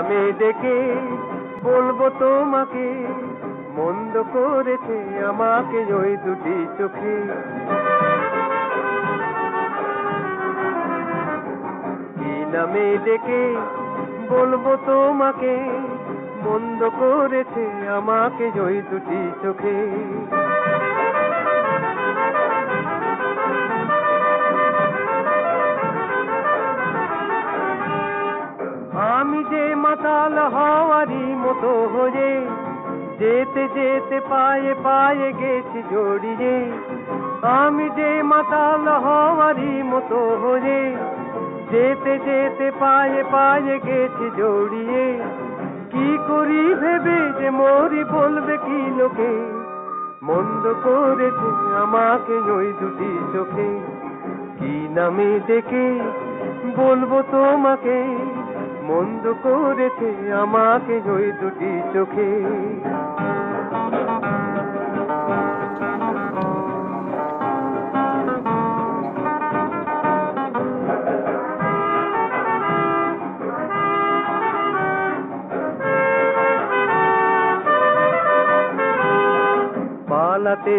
নামে ডেকে বলবো তোমাকে, মন্দ করেছে আমাকে ওই দুটি চোখে। কি নামে ডেকে বলবো তোমাকে, মন্দ করেছে আমাকে ওই দুটি চোখে। আমি যে মাতাল হওয়ারই মতো হয়ে যেতে যেতে পায়ে পায়ে গেছি জড়িয়ে। আমি যে মাতাল হওয়ারই মতো হয়ে যেতে যেতে পায়ে পায়ে গেছি জড়িয়ে। কি করি ভেবে যে মরি বলবে কি লোকে, মন্দ করেছে আমাকে ওই দুটি চোখে। কি নামে ডেকে বলবো তোমাকে, মন্দ করেছে আমাকে ওই দুটি চোখে। পালাতে